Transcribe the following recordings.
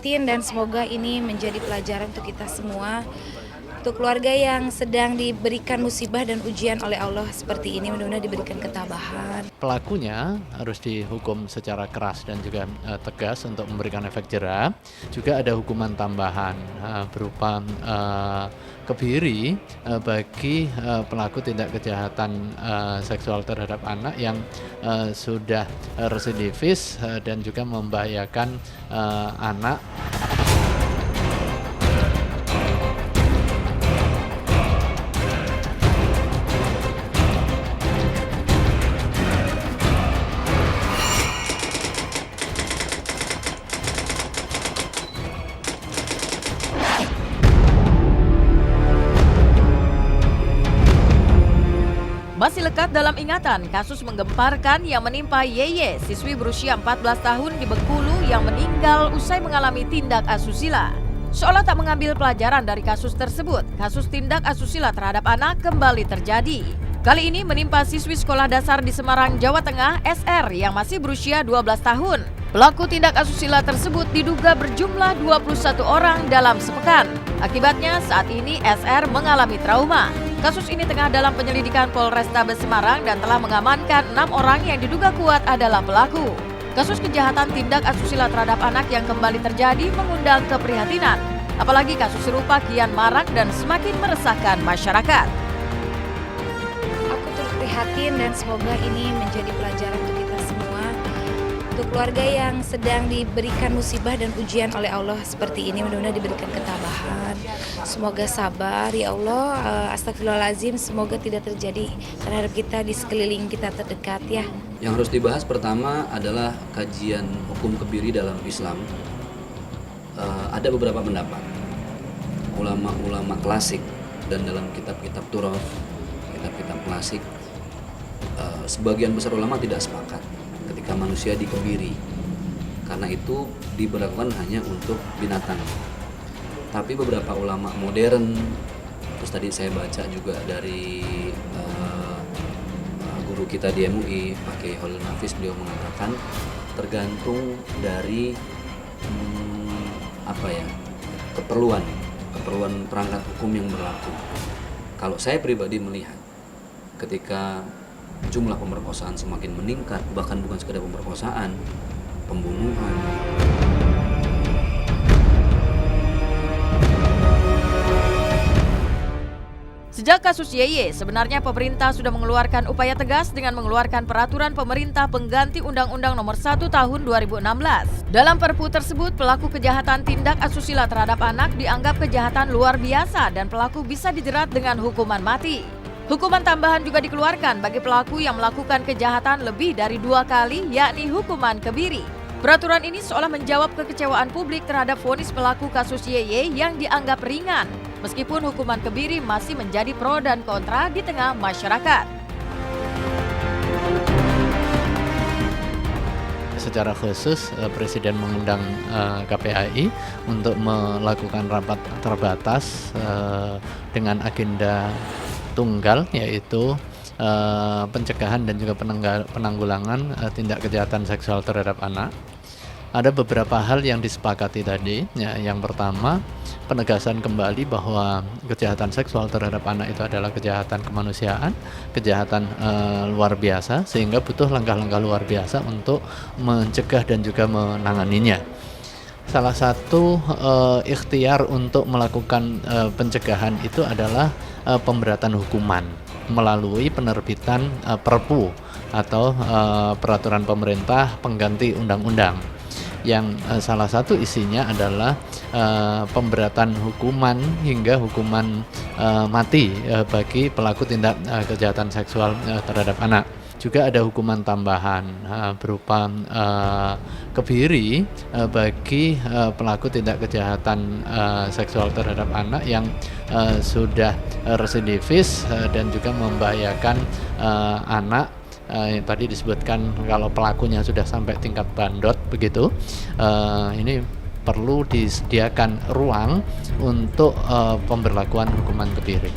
prihatin dan semoga ini menjadi pelajaran untuk kita semua. Untuk keluarga yang sedang diberikan musibah dan ujian oleh Allah seperti ini, mudah-mudahan diberikan ketabahan. Pelakunya harus dihukum secara keras dan juga tegas untuk memberikan efek jera. Juga ada hukuman tambahan berupa kebiri bagi pelaku tindak kejahatan seksual terhadap anak yang sudah residivis dan juga membahayakan anak. Masih lekat dalam ingatan kasus menggemparkan yang menimpa Yeye, siswi berusia 14 tahun di Bengkulu yang meninggal usai mengalami tindak asusila. Seolah tak mengambil pelajaran dari kasus tersebut, kasus tindak asusila terhadap anak kembali terjadi. Kali ini menimpa siswi sekolah dasar di Semarang, Jawa Tengah, SR yang masih berusia 12 tahun. Pelaku tindak asusila tersebut diduga berjumlah 21 orang dalam sepekan. Akibatnya saat ini SR mengalami trauma. Kasus ini tengah dalam penyelidikan Polrestabes Semarang dan telah mengamankan 6 orang yang diduga kuat adalah pelaku. Kasus kejahatan tindak asusila terhadap anak yang kembali terjadi mengundang keprihatinan. Apalagi kasus serupa kian marak dan semakin meresahkan masyarakat. Aku turut prihatin dan semoga ini menjadi pelajaran untuk kita semua. Untuk keluarga yang sedang diberikan musibah dan ujian oleh Allah seperti ini, mudah-mudahan diberikan ketabahan. Semoga sabar, ya Allah, astagfirullahaladzim, semoga tidak terjadi terhadap kita di sekeliling kita terdekat ya. Yang harus dibahas pertama adalah kajian hukum kebiri dalam Islam. Ada beberapa pendapat ulama-ulama klasik dan dalam kitab-kitab Turath, kitab-kitab klasik, sebagian besar ulama tidak sepakat ketika manusia dikebiri, karena itu diberlakukan hanya untuk binatang. Tapi beberapa ulama modern, terus tadi saya baca juga dari guru kita di MUI, Pak Kiai Khalil Nafis, beliau mengatakan tergantung dari keperluan perangkat hukum yang berlaku. Kalau saya pribadi melihat ketika jumlah pemerkosaan semakin meningkat, bahkan bukan sekedar pemerkosaan, pembunuhan. Sejak kasus Yeye, sebenarnya pemerintah sudah mengeluarkan upaya tegas dengan mengeluarkan peraturan pemerintah pengganti Undang-Undang Nomor 1 Tahun 2016. Dalam Perpu tersebut, pelaku kejahatan tindak asusila terhadap anak dianggap kejahatan luar biasa dan pelaku bisa dijerat dengan hukuman mati. Hukuman tambahan juga dikeluarkan bagi pelaku yang melakukan kejahatan lebih dari 2 kali, yakni hukuman kebiri. Peraturan ini seolah menjawab kekecewaan publik terhadap vonis pelaku kasus Yeye yang dianggap ringan, meskipun hukuman kebiri masih menjadi pro dan kontra di tengah masyarakat. Secara khusus Presiden mengundang KPAI untuk melakukan rapat terbatas dengan agenda tunggal, yaitu pencegahan dan juga penanggulangan tindak kejahatan seksual terhadap anak. Ada beberapa hal yang disepakati tadi. Ya, yang pertama, penegasan kembali bahwa kejahatan seksual terhadap anak itu adalah kejahatan kemanusiaan, kejahatan luar biasa, sehingga butuh langkah-langkah luar biasa untuk mencegah dan juga menanganinya. Salah satu ikhtiar untuk melakukan pencegahan itu adalah pemberatan hukuman melalui penerbitan Perpu atau peraturan pemerintah pengganti undang-undang, yang salah satu isinya adalah pemberatan hukuman hingga hukuman mati bagi pelaku tindak kejahatan seksual terhadap anak. Juga ada hukuman tambahan berupa kebiri bagi pelaku tindak kejahatan seksual terhadap anak yang sudah residivis dan juga membahayakan anak. Tadi disebutkan kalau pelakunya sudah sampai tingkat bandot begitu. Ini perlu disediakan ruang untuk pemberlakuan hukuman kebiri.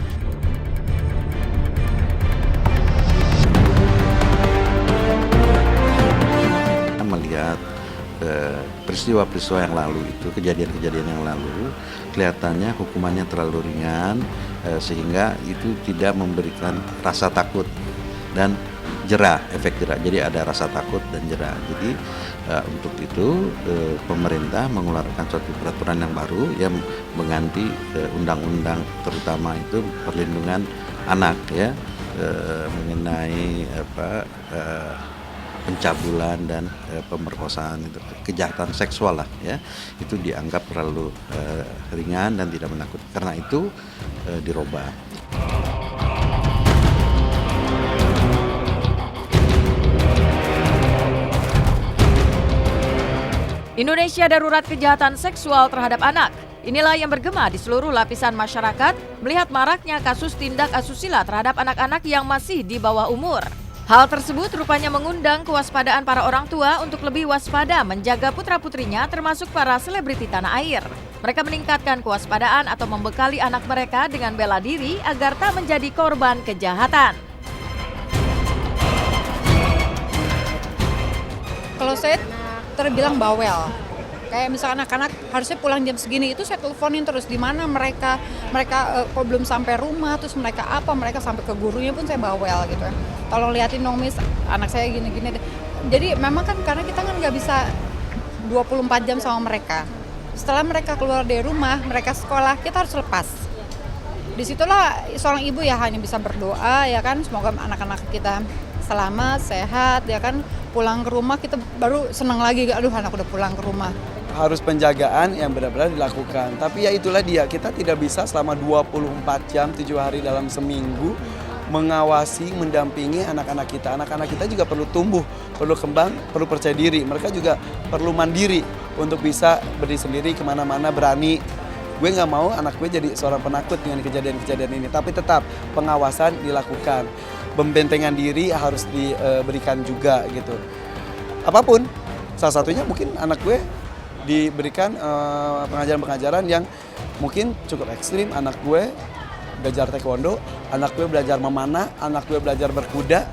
Melihat peristiwa-peristiwa yang lalu itu, kejadian-kejadian yang lalu, kelihatannya hukumannya terlalu ringan, sehingga itu tidak memberikan rasa takut dan jera, efek jera. Jadi ada rasa takut dan jera. Jadi untuk itu pemerintah mengeluarkan suatu peraturan yang baru yang mengganti undang-undang, terutama itu perlindungan anak, ya, mengenai pencabulan dan pemerkosaan, itu kejahatan seksual lah, ya, itu dianggap terlalu ringan dan tidak menakutkan. Karena itu dirubah. Indonesia Darurat Kejahatan Seksual Terhadap Anak. Inilah yang bergema di seluruh lapisan masyarakat melihat maraknya kasus tindak asusila terhadap anak-anak yang masih di bawah umur. Hal tersebut rupanya mengundang kewaspadaan para orang tua untuk lebih waspada menjaga putra-putrinya termasuk para selebriti tanah air. Mereka meningkatkan kewaspadaan atau membekali anak mereka dengan bela diri agar tak menjadi korban kejahatan. Kalau saya terbilang bawel, kayak misalkan anak-anak harusnya pulang jam segini, itu saya teleponin terus di mana mereka kok belum sampai rumah, terus mereka sampai ke gurunya pun saya bawel gitu ya. Tolong liatin dong Miss, anak saya gini-gini. Jadi memang kan karena kita kan nggak bisa 24 jam sama mereka. Setelah mereka keluar dari rumah, mereka sekolah, kita harus lepas. Disitulah seorang ibu ya hanya bisa berdoa, ya kan, semoga anak-anak kita selamat, sehat, ya kan, pulang ke rumah kita baru senang lagi, aduh anak udah pulang ke rumah. Harus penjagaan yang benar-benar dilakukan. Tapi ya itulah dia, kita tidak bisa selama 24 jam, 7 hari dalam seminggu mengawasi, mendampingi anak-anak kita. Anak-anak kita juga perlu tumbuh, perlu kembang, perlu percaya diri. Mereka juga perlu mandiri untuk bisa berdiri sendiri kemana-mana, berani. Gue nggak mau anak gue jadi seorang penakut dengan kejadian-kejadian ini. Tapi tetap pengawasan dilakukan. Pembentengan diri harus diberikan juga gitu. Apapun, salah satunya mungkin anak gue diberikan pengajaran-pengajaran yang mungkin cukup ekstrim. Anak gue belajar taekwondo, anak gue belajar memanah, anak gue belajar berkuda.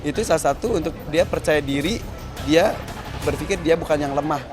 Itu salah satu untuk dia percaya diri, dia berpikir dia bukan yang lemah.